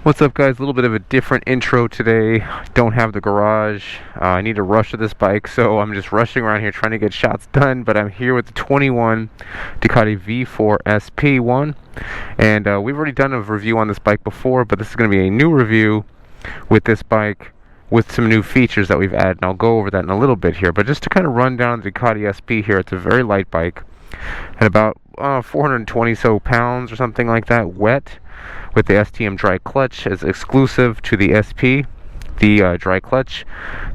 What's up, guys? A little bit of a different intro today. Don't have the garage. I need to rush to this bike, so I'm just rushing around here trying to get shots done. But I'm here with the 21 Ducati V4 SP one, and we've already done a review on this bike before, but this is going to be a new review with this bike with some new features that we've added, and I'll go over that in a little bit here. But just to kind of run down the Ducati SP here, it's a very light bike at about 420 so pounds or something like that, wet, with the STM dry clutch as exclusive to the SP, the dry clutch,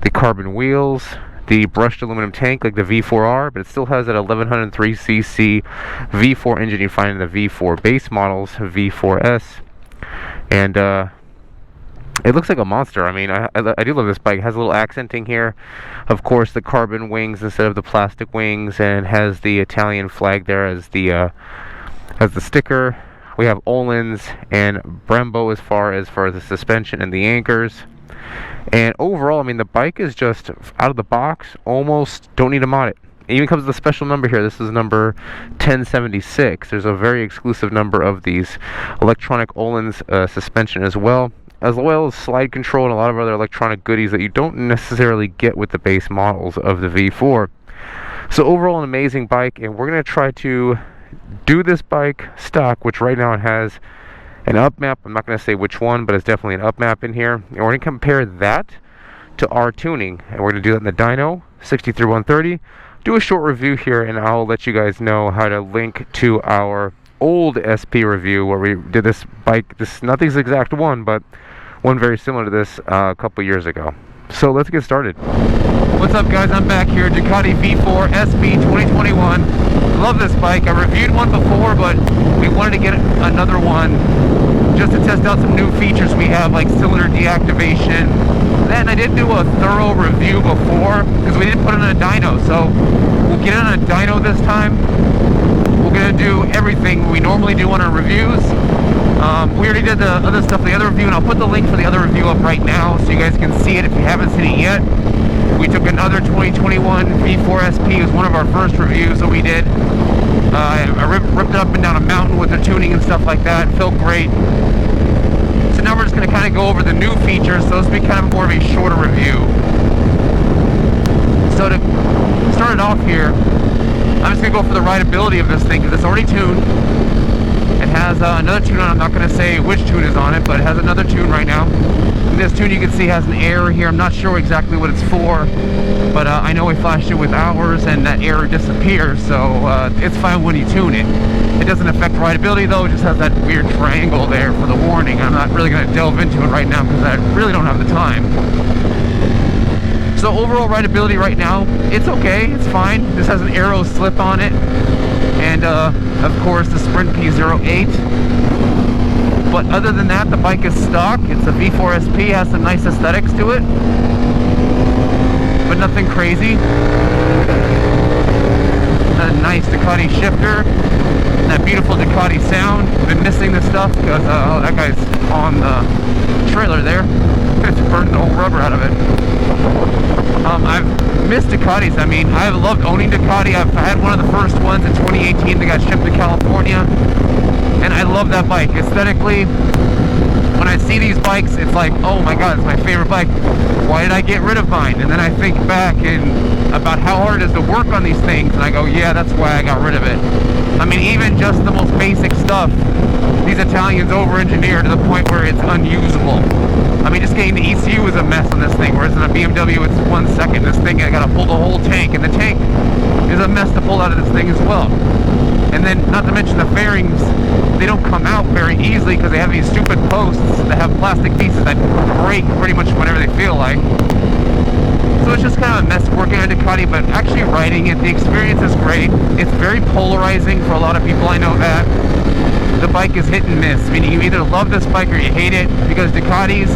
the carbon wheels, the brushed aluminum tank like the V4R, but it still has that 1103cc V4 engine you find in the V4 base models, V4S, and it looks like a monster. I mean, I do love this bike. It has a little accenting here, of course, the carbon wings instead of the plastic wings, and has the Italian flag there as the sticker. We have Öhlins and Brembo as far as the suspension and the anchors. And overall, I mean, the bike is just out of the box. Almost don't need to mod it. It even comes with a special number here. This is number 1076. There's a very exclusive number of these electronic Öhlins suspension as well as slide control and a lot of other electronic goodies that you don't necessarily get with the base models of the V4. So overall, an amazing bike, and we're going to try to do this bike stock, which right now it has an up map. I'm not going to say which one, but it's definitely an up map in here, and we're going to compare that to our tuning, and we're going to do that in the Dyno 63-130. Do a short review here, and I'll let you guys know how to link to our old SP review where we did this bike. This not this exact one, but one very similar to this a couple years ago. So let's get started. What's up, guys? I'm back here, Ducati V4 SP 2021. Love this bike. I reviewed one before, but we wanted to get another one just to test out some new features we have, like cylinder deactivation. Then I did do a thorough review before because we didn't put it on a dyno, so we'll get it on a dyno this time. We're gonna do everything we normally do on our reviews. We already did the other stuff, the other review, and I'll put the link for the other review up right now so you guys can see it if you haven't seen it yet. We took another 2021 V4 SP. It was one of our first reviews that we did. I ripped it up and down a mountain with the tuning and stuff like that. It felt great. So now we're just going to kind of go over the new features, so this will be kind of more of a shorter review. So to start it off here, I'm just going to go for the rideability of this thing because it's already tuned. It has another tune on it. I'm not going to say which tune is on it, but it has another tune right now. And this tune you can see has an error here. I'm not sure exactly what it's for, but I know we flashed it with hours and that error disappears, so it's fine when you tune it. It doesn't affect rideability though, it just has that weird triangle there for the warning. I'm not really going to delve into it right now because I really don't have the time. So overall rideability right now, it's okay, it's fine. This has an aero slip on it, and of course the Sprint P08. But other than that, the bike is stock. It's a V4 SP, has some nice aesthetics to it, but nothing crazy. A nice Ducati shifter, and that beautiful Ducati sound. I've been missing this stuff because oh, that guy's on the trailer there. It's burning the whole rubber out of it. I've missed Ducatis. I mean, I've loved owning Ducati. I had one of the first ones in 2018 that got shipped to California, and I love that bike. Aesthetically, when I see these bikes, it's like, oh my god, it's my favorite bike. Why did I get rid of mine? And then I think back about how hard it is to work on these things, and I go, yeah, that's why I got rid of it. I mean, even just the most basic stuff, these Italians over-engineer to the point where it's unusable. I mean, just getting the ECU is a mess on this thing, whereas in a BMW it's 1 second. This thing, I gotta pull the whole tank, and the tank is a mess to pull out of this thing as well. And then, not to mention the fairings, they don't come out very easily because they have these stupid posts that have plastic pieces that break pretty much whenever they feel like. So it's just kind of a mess working on Ducati, but actually riding it, the experience is great. It's very polarizing for a lot of people, I know that. The bike is hit and miss, meaning you either love this bike or you hate it, because Ducatis,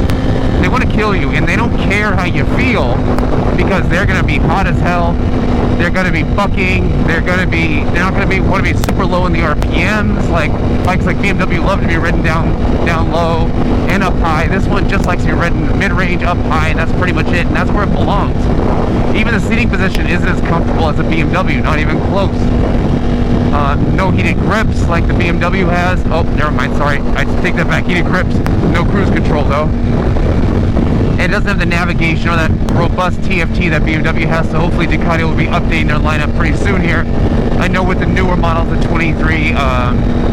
they want to kill you, and they don't care how you feel, because they're going to be hot as hell, they're going to be bucking, they're not going to want to be super low in the RPMs, like bikes like BMW love to be ridden down low and up high. This one just likes to be ridden mid-range, up high, and that's pretty much it, and that's where it belongs. Even the seating position isn't as comfortable as a BMW, not even close. No heated grips like the BMW has. Oh, never mind, sorry. I take that back. Heated grips, no cruise control. control though. It doesn't have the navigation or that robust TFT that BMW has, so hopefully Ducati will be updating their lineup pretty soon here. I know with the newer models, the 23,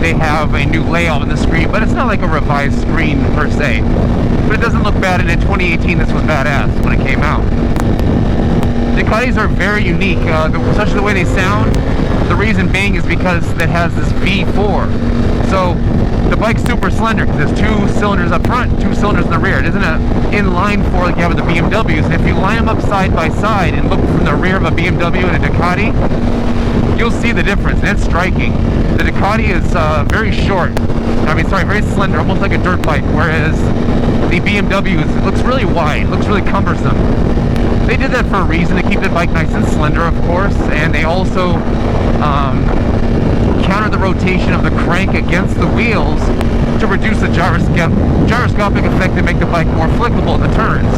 they have a new layout on the screen, but it's not like a revised screen per se. But it doesn't look bad, and in 2018 this was badass when it came out. Ducatis are very unique, especially the way they sound. The reason being is because it has this V4. So the bike's super slender because there's 2 cylinders up front, 2 cylinders in the rear. It isn't an inline 4 like you have with the BMWs. And if you line them up side by side and look from the rear of a BMW and a Ducati, you'll see the difference, and it's striking. The Ducati is very short. Very slender, almost like a dirt bike, whereas the BMWs, it looks really wide, looks really cumbersome. They did that for a reason, to keep the bike nice and slender, of course, and they also counter the rotation of the crank against the wheels to reduce the gyroscopic effect and make the bike more flickable in the turns,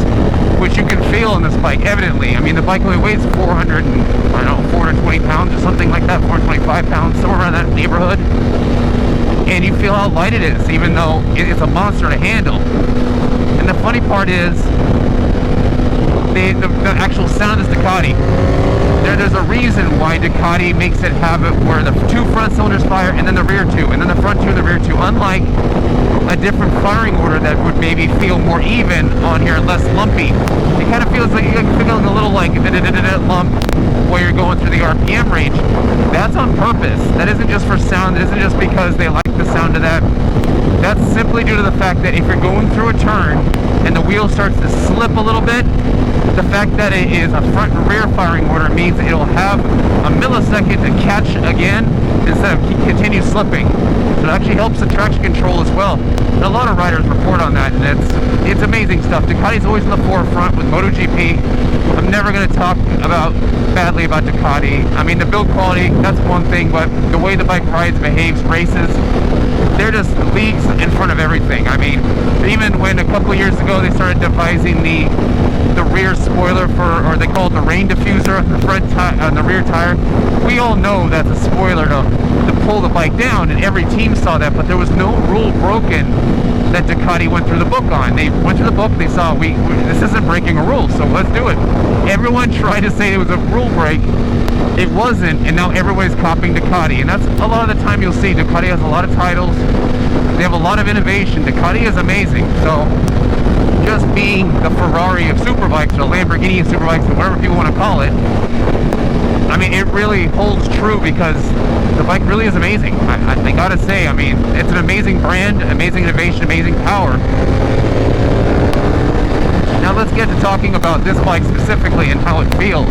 which you can feel in this bike, evidently. I mean, the bike only weighs 420 pounds or something like that, 425 pounds, somewhere around that neighborhood. And you feel how light it is, even though it's a monster to handle. And the funny part is, the actual sound of this Ducati. There's a reason why Ducati makes it have it where the 2 front cylinders fire, and then the rear 2, and then the front 2 and the rear 2. Unlike a different firing order that would maybe feel more even on here, less lumpy. It kind of feels like you're feeling a little like lump while you're going through the RPM range. That's on purpose. That isn't just for sound. It isn't just because they like the sound of that. That's simply due to the fact that if you're going through a turn and the wheel starts to slip a little bit, the fact that it is a front and rear firing order means it'll have a millisecond to catch again instead of continue slipping. So it actually helps the traction control as well. And a lot of riders report on that, and it's amazing stuff. Ducati's always in the forefront with MotoGP. I'm never going to talk badly about Ducati. I mean, the build quality, that's one thing, but the way the bike rides, behaves, races, they're just leagues in front of everything. I mean, even when a couple years ago they started devising the rear spoiler or they call it the rain diffuser on the on the rear tire, we all know that's a spoiler to pull the bike down, and every team saw that, but there was no rule broken that Ducati went through the book on. They went through the book, they saw this isn't breaking a rule, so let's do it. Everyone tried to say it was a rule break. It wasn't, and now everybody's copying Ducati, and that's a lot of the time you'll see. Ducati has a lot of titles, they have a lot of innovation. Ducati is amazing. So just being the Ferrari of superbikes, or Lamborghini of superbikes, or whatever people want to call it, I mean, it really holds true because the bike really is amazing. I gotta say, I mean, it's an amazing brand, amazing innovation, amazing power. Now let's get to talking about this bike specifically and how it feels.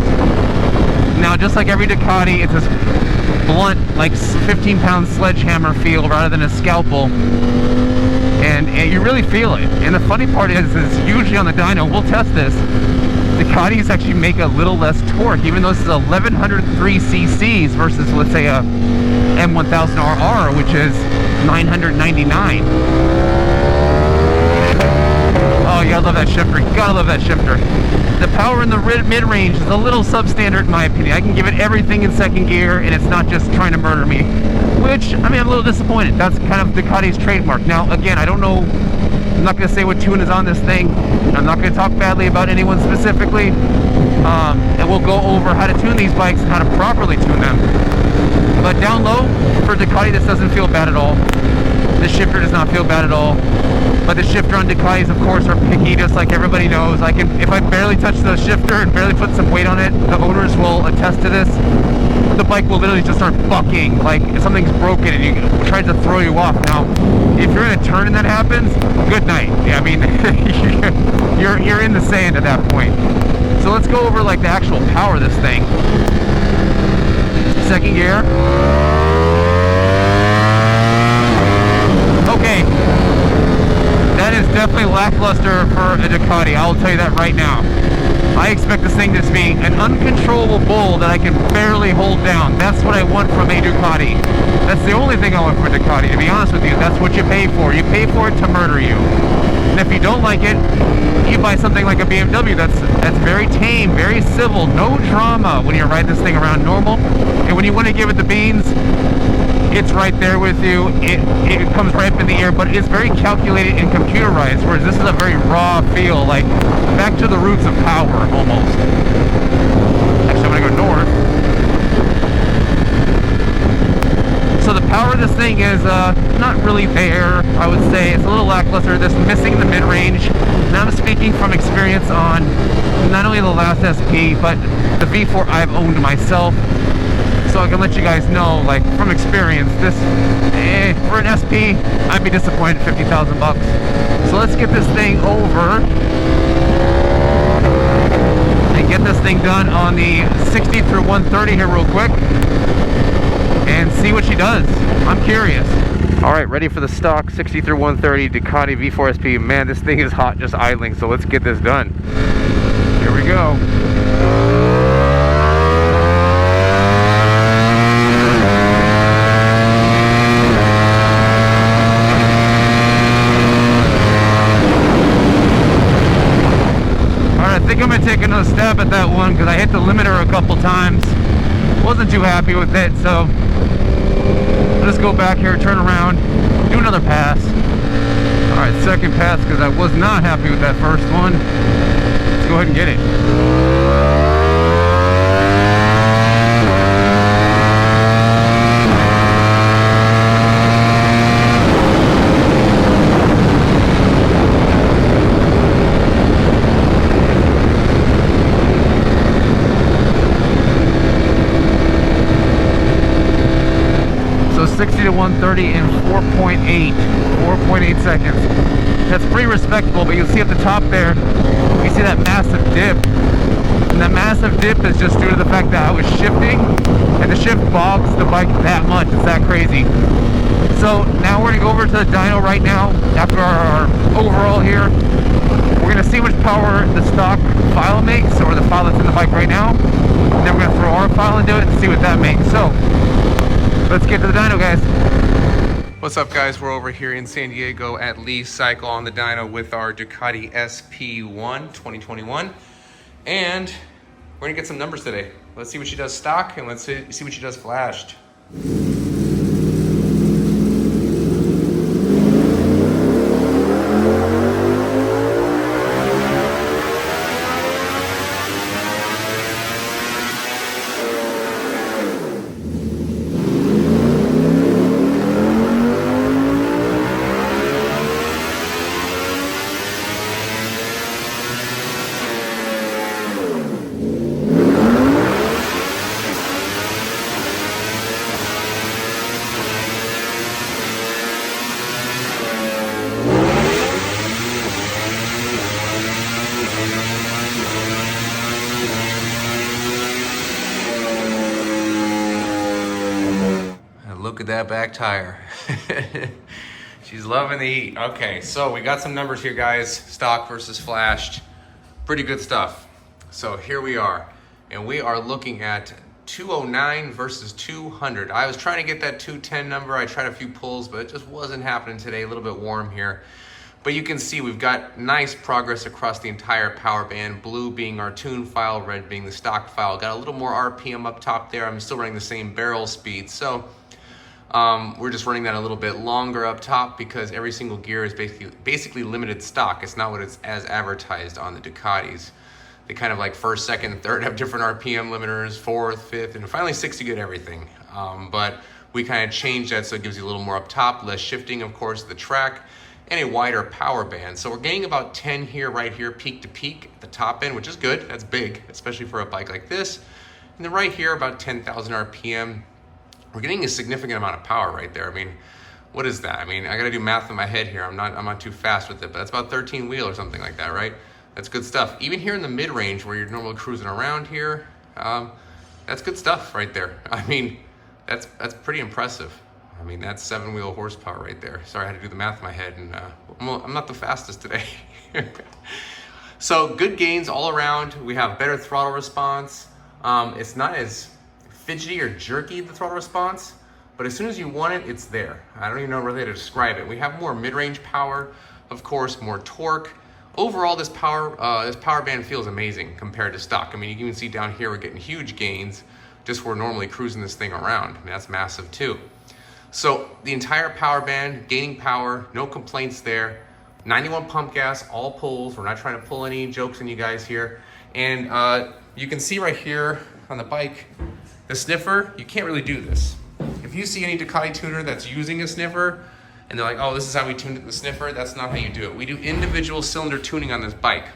Now, just like every Ducati, it's this blunt, like 15-pound sledgehammer feel rather than a scalpel. And you really feel it. And the funny part is usually on the dyno, we'll test this, Ducatis actually make a little less torque, even though this is 1103 cc's versus, let's say, a M1000RR, which is 999. Oh, you gotta love that shifter. You gotta love that shifter. The power in the mid-range is a little substandard in my opinion. I can give it everything in second gear, and it's not just trying to murder me. Which, I mean, I'm a little disappointed. That's kind of Ducati's trademark. Now, again, I don't know, I'm not going to say what tune is on this thing. I'm not going to talk badly about anyone specifically. And we'll go over how to tune these bikes and how to properly tune them. But down low, for Ducati, this doesn't feel bad at all. The shifter does not feel bad at all. But the shifter on Ducatis, of course, are picky, just like everybody knows. If I barely touch the shifter and barely put some weight on it, the owners will attest to this. The bike will literally just start bucking, like if something's broken and you try to throw you off. Now, if you're in a turn and that happens, good night. Yeah, I mean, you're in the sand at that point. So let's go over like the actual power of this thing. Second gear. Okay. That is definitely lackluster for a Ducati, I'll tell you that right now. I expect this thing to be an uncontrollable bull that I can barely hold down. That's what I want from a Ducati. That's the only thing I want from a Ducati, to be honest with you. That's what you pay for. You pay for it to murder you. And if you don't like it, you buy something like a BMW that's very tame, very civil, no drama when you ride this thing around normal. And when you want to give it the beans, it's right there with you. It comes right up in the air, but it's very calculated and computerized, whereas this is a very raw feel, like back to the roots of power, almost. Actually, I'm gonna go north. So the power of this thing is not really there, I would say. It's a little lackluster. This missing the mid-range. And I'm speaking from experience on not only the last SP, but the V4 I've owned myself. So I can let you guys know, like, from experience, this, for an SP, I'd be disappointed at 50,000 bucks. So let's get this thing over and get this thing done on the 60 through 130 here real quick and see what she does. I'm curious. All right, ready for the stock 60 through 130 Ducati V4 SP. Man, this thing is hot just idling, so let's get this done. Here we go. I think I'm gonna take another stab at that one because I hit the limiter a couple times. Wasn't too happy with it, so I'll just go back here, turn around, do another pass. Alright, second pass because I was not happy with that first one. Let's go ahead and get it. So 60 to 130 in 4.8 seconds. That's pretty respectable, but you'll see at the top there, you see that massive dip. And that massive dip is just due to the fact that I was shifting, and the shift bogs the bike that much. It's that crazy. So now we're gonna go over to the dyno right now, after our overall here. We're gonna see which power the stock file makes, or the file that's in the bike right now. And then we're gonna throw our file into it and see what that makes. So let's get to the dyno, guys. What's up, guys? We're over here in San Diego at Lee's Cycle on the dyno with our Ducati SP1 2021. And we're gonna get some numbers today. Let's see what she does stock, and let's see what she does flashed. Look at that back tire. She's loving the heat. Okay, so we got some numbers here, guys. Stock versus flashed. Pretty good stuff. So here we are. And we are looking at 209 versus 200. I was trying to get that 210 number. I tried a few pulls, but it just wasn't happening today. A little bit warm here. But you can see we've got nice progress across the entire power band. Blue being our tune file, red being the stock file. Got a little more RPM up top there. I'm still running the same barrel speed. So we're just running that a little bit longer up top because every single gear is basically limited stock. It's not what it's as advertised on the Ducatis. They kind of like first, second, third have different RPM limiters, fourth, fifth, and finally 60 get everything. But we kind of changed that so it gives you a little more up top, less shifting, of course, the track, and a wider power band. So we're getting about 10 here, right here, peak to peak at the top end, which is good. That's big, especially for a bike like this. And then right here, about 10,000 RPM. We're getting a significant amount of power right there. I mean, what is that? I mean, I gotta do math in my head here. I'm not too fast with it, but that's about 13 wheel or something like that, right? That's good stuff. Even here in the mid-range where you're normally cruising around here, that's good stuff right there. I mean, that's pretty impressive. I mean, that's 7-wheel horsepower right there. Sorry, I had to do the math in my head, and I'm not the fastest today. So good gains all around. We have better throttle response. It's not as fidgety or jerky, the throttle response, but as soon as you want it, it's there. I don't even know really how to describe it. We have more mid-range power, of course, more torque. Overall, this power band feels amazing compared to stock. I mean, you can even see down here we're getting huge gains just where we're normally cruising this thing around. I mean, that's massive too. So the entire power band, gaining power, no complaints there. 91 pump gas, all pulls. We're not trying to pull any jokes on you guys here. And you can see right here on the bike, the sniffer, you can't really do this. If you see any Ducati tuner that's using a sniffer, and they're like, oh, this is how we tuned the sniffer, that's not how you do it. We do individual cylinder tuning on this bike.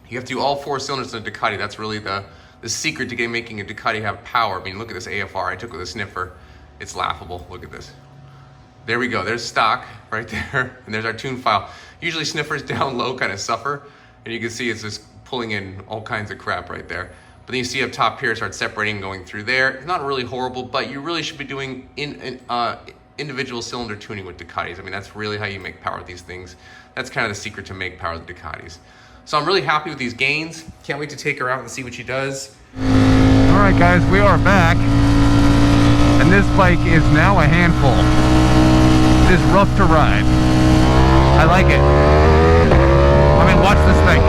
You have to do all 4 cylinders in a Ducati. That's really the secret to making a Ducati have power. I mean, look at this AFR I took with a sniffer. It's laughable, look at this. There we go, there's stock right there, and there's our tune file. Usually sniffers down low kind of suffer, and you can see it's just pulling in all kinds of crap right there. But then you see up top here, it starts separating and going through there. It's not really horrible, but you really should be doing individual cylinder tuning with Ducatis. I mean, that's really how you make power with these things. That's kind of the secret to make power with Ducatis. So I'm really happy with these gains. Can't wait to take her out and see what she does. All right, guys, we are back. And this bike is now a handful. It is rough to ride. I like it. I mean, watch this thing.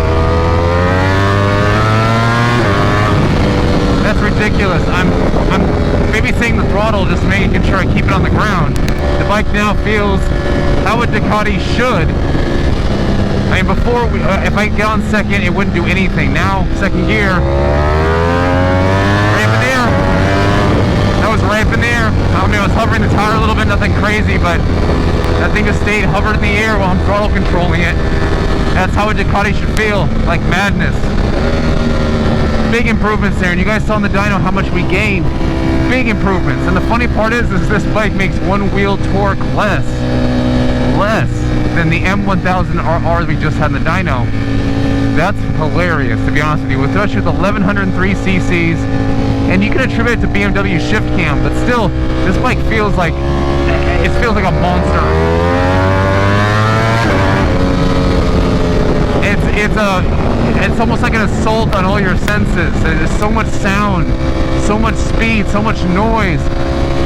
That's ridiculous. I'm babysitting the throttle, just making sure I keep it on the ground. The bike now feels how a Ducati should. I mean, before, if I get on second, it wouldn't do anything. Now, second gear, ramp in the air. That was ramp in the air. I mean, I was hovering the tire a little bit, nothing crazy, but that thing just stayed hovered in the air while I'm throttle controlling it. That's how a Ducati should feel, like madness. Big improvements there, and you guys saw on the dyno how much we gained. Big improvements, and the funny part is this bike makes one wheel torque less than the M1000RR we just had in the dyno. That's hilarious, to be honest with you. Especially with 1103 cc's, and you can attribute it to BMW shift cam, but still, this bike feels like a monster. It's almost like an assault on all your senses. There's so much sound, so much speed, so much noise.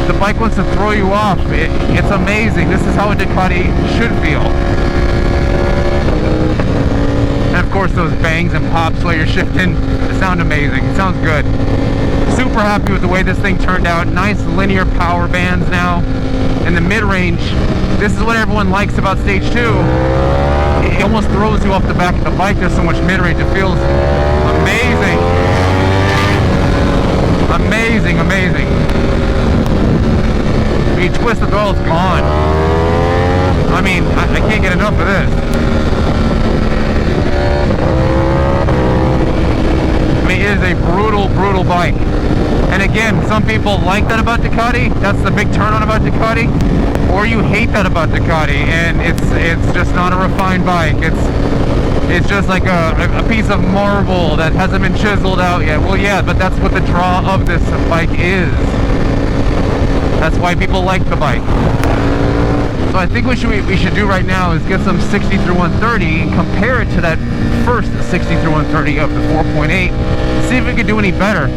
The bike wants to throw you off. It's amazing. This is how a Ducati should feel. And of course those bangs and pops while you're shifting, they sound amazing. It sounds good. Super happy with the way this thing turned out. Nice linear power bands now. In the mid-range, this is what everyone likes about Stage 2. It almost throws you off the back of the bike. There's so much mid-range. It feels amazing. Amazing, amazing. When you twist the throttle, it's gone. I mean, I can't get enough of this. I mean, it is a brutal, brutal bike. And again, some people like that about Ducati. That's the big turn on about Ducati. Or you hate that about Ducati, and it's just not a refined bike. It's just like a piece of marble that hasn't been chiseled out yet. Well, yeah, but that's what the draw of this bike is. That's why people like the bike. So I think what we should do right now is get some 60 through 130 and compare it to that first 60 through 130 of the 4.8. See if we can do any better.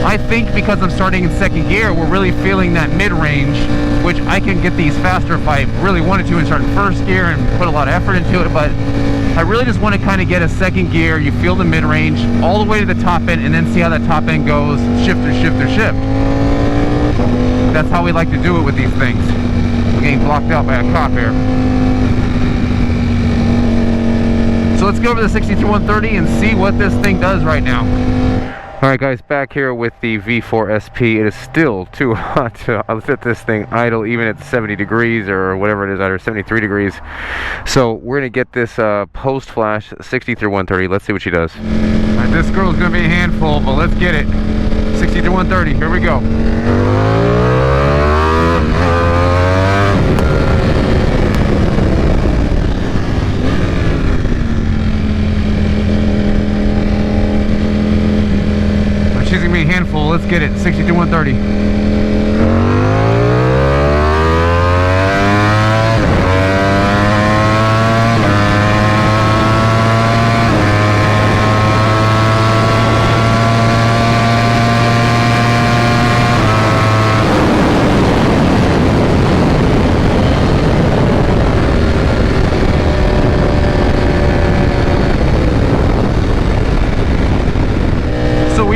I think because I'm starting in second gear, we're really feeling that mid-range, which I can get these faster if I really wanted to and start in first gear and put a lot of effort into it, but I really just want to kind of get a second gear. You feel the mid-range all the way to the top end, and then see how that top end goes, shifter, shifter, shift. That's how we like to do it with these things. I'm getting blocked out by a cop here. So let's go over the 60 through 130 and see what this thing does right now. Alright guys, back here with the V4 SP. It is still too hot to let this thing idle even at 70 degrees or whatever it is, or 73 degrees. So we're going to get this post-flash 60 through 130. Let's see what she does. Alright, this girl's going to be a handful, but let's get it. 60 through 130, here we go. She's gonna be a handful. Let's get it. 60 to 130.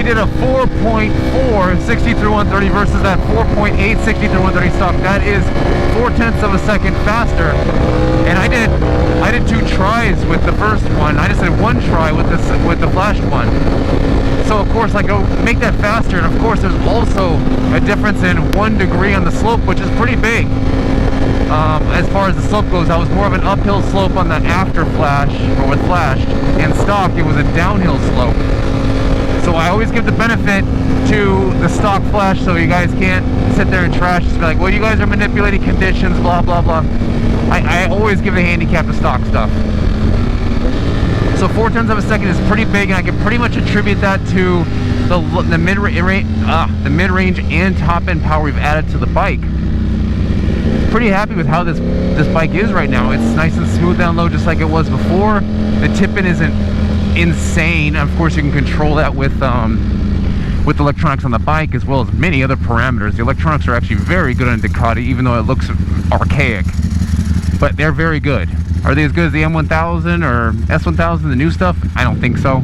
did a 4.4 60 through 130 versus that 4.8 60 through 130 stock. That is 0.4 of a second faster. And I did 2 tries with the first one. I just did 1 try with the flashed one. So of course I go make that faster, and of course there's also a difference in 1 degree on the slope, which is pretty big. As far as the slope goes, that was more of an uphill slope on the after flash, or with flashed. In stock, it was a downhill slope. So I always give the benefit to the stock flash, so you guys can't sit there and trash, just be like, well, you guys are manipulating conditions, blah, blah, blah. I always give the handicap to stock stuff. So 0.4 of a second is pretty big, and I can pretty much attribute that to the mid-range and top-end power we've added to the bike. Pretty happy with how this bike is right now. It's nice and smooth down low, just like it was before. The tip-in isn't insane. Of course, you can control that with electronics on the bike, as well as many other parameters. The electronics are actually very good on Ducati, even though it looks archaic. But they're very good. Are they as good as the M1000 or S1000, the new stuff? I don't think so.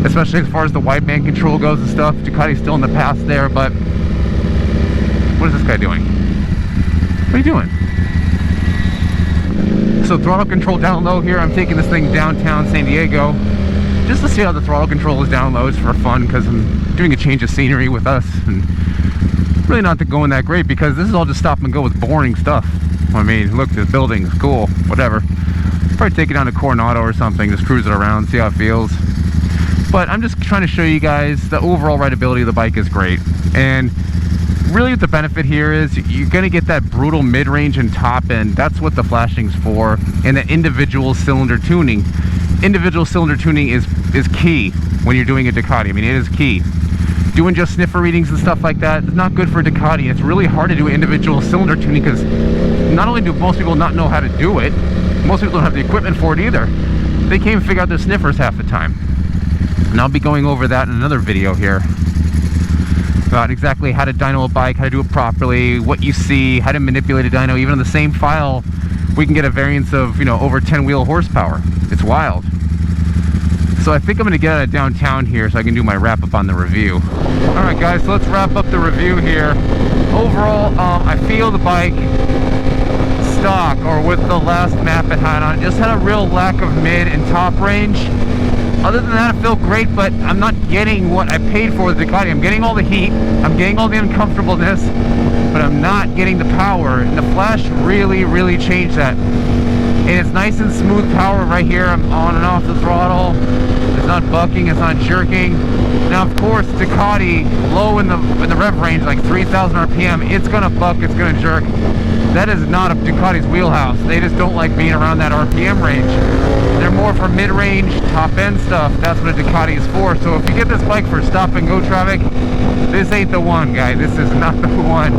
Especially as far as the wideband control goes and stuff. Ducati's still in the past there, but what is this guy doing? What are you doing? So throttle control down low here. I'm taking this thing downtown San Diego just to see how the throttle control is down low. It's for fun, because I'm doing a change of scenery with us, and really not going that great, because this is all just stop and go with boring stuff. I mean, look, this building's cool, whatever. Probably take it down to Coronado or something, just cruise it around, see how it feels. But I'm just trying to show you guys the overall rideability of the bike is great. And really what the benefit here is, you're going to get that brutal mid-range and top end. That's what the flashing's for. And the individual cylinder tuning. Individual cylinder tuning is key when you're doing a Ducati. I mean, it is key. Doing just sniffer readings and stuff like that is not good for Ducati. It's really hard to do individual cylinder tuning, because not only do most people not know how to do it, most people don't have the equipment for it either. They can't even figure out their sniffers half the time. And I'll be going over that in another video here, about exactly how to dyno a bike, how to do it properly, what you see, how to manipulate a dyno. Even on the same file, we can get a variance of, over 10 wheel horsepower. It's wild. So I think I'm going to get out of downtown here so I can do my wrap up on the review. Alright guys, so let's wrap up the review here. Overall, I feel the bike stock, or with the last map it had on, it just had a real lack of mid and top range. Other than that, I feel great, but I'm not getting what I paid for with Ducati. I'm getting all the heat, I'm getting all the uncomfortableness, but I'm not getting the power. And the Flash really changed that. And it's nice and smooth power right here. I'm on and off the throttle. It's not bucking, it's not jerking. Now, of course, Ducati, low in the rev range, like 3,000 RPM, it's gonna buck, it's gonna jerk. That is not a Ducati's wheelhouse. They just don't like being around that RPM range. They're more for mid-range, top-end stuff. That's what a Ducati is for. So if you get this bike for stop-and-go traffic, this ain't the one, guys. This is not the one.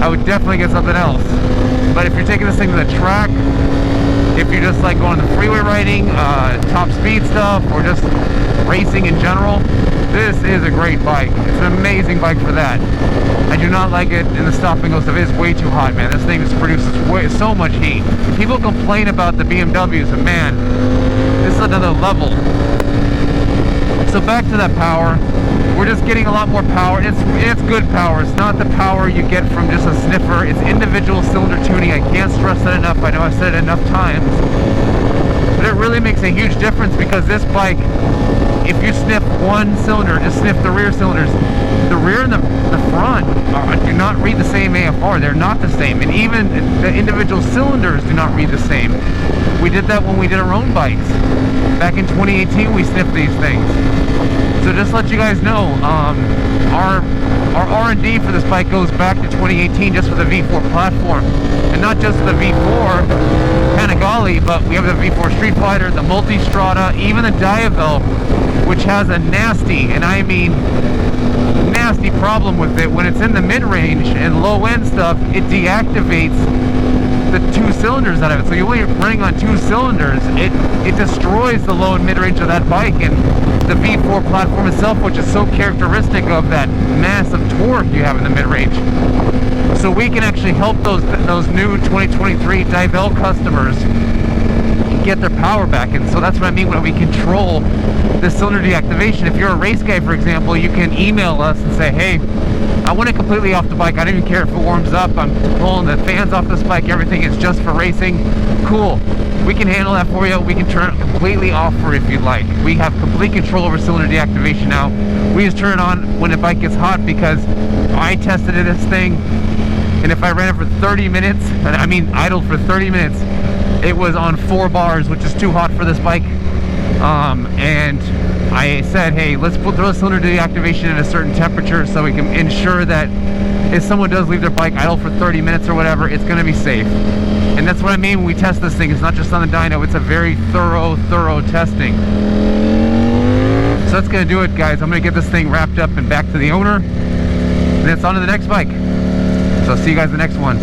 I would definitely get something else. But if you're taking this thing to the track, if you're just like going the freeway riding, top speed stuff, or just racing in general, this is a great bike. It's an amazing bike for that. I do not like it in the stop and go stuff. It is way too hot, man. This thing just produces so much heat. People complain about the BMWs, and man, this is another level. So back to that power. We're just getting a lot more power. It's good power. It's not the power you get from just a sniffer. It's individual cylinder tuning. I can't stress that enough. I know I've said it enough times. But it really makes a huge difference, because this bike, if you sniff one cylinder, just sniff the rear cylinders. The rear and the front do not read the same AFR. They're not the same. And even the individual cylinders do not read the same. We did that when we did our own bikes. Back in 2018, we sniffed these things. So just to let you guys know, our R&D for this bike goes back to 2018, just for the V4 platform. And not just the V4 Panigale, but we have the V4 Street Fighter, the Multistrada, even the Diavel, which has a nasty, and I mean nasty problem with it. When it's in the mid-range and low-end stuff, it deactivates the 2 cylinders out of it. So you're only running on 2 cylinders. It destroys the low and mid-range of that bike, and the V4 platform itself, which is so characteristic of that massive torque you have in the mid-range. So we can actually help those new 2023 Diavel customers get their power back. And so that's what I mean when we control this cylinder deactivation. If you're a race guy, for example, you can email us and say, hey, I want it completely off the bike. I don't even care if it warms up. I'm pulling the fans off this bike. Everything is just for racing. Cool. We can handle that for you. We can turn it completely off for if you'd like. We have complete control over cylinder deactivation now. We just turn it on when the bike gets hot, because I tested this thing, and if I ran it for 30 minutes, I mean idled for 30 minutes, it was on 4 bars, which is too hot for this bike. And I said, hey, let's throw the cylinder deactivation at a certain temperature so we can ensure that if someone does leave their bike idle for 30 minutes or whatever, it's going to be safe. And that's what I mean when we test this thing. It's not just on the dyno, it's a very thorough testing. So that's going to do it, guys. I'm going to get this thing wrapped up and back to the owner, and it's on to the next bike. So see you guys in the next one.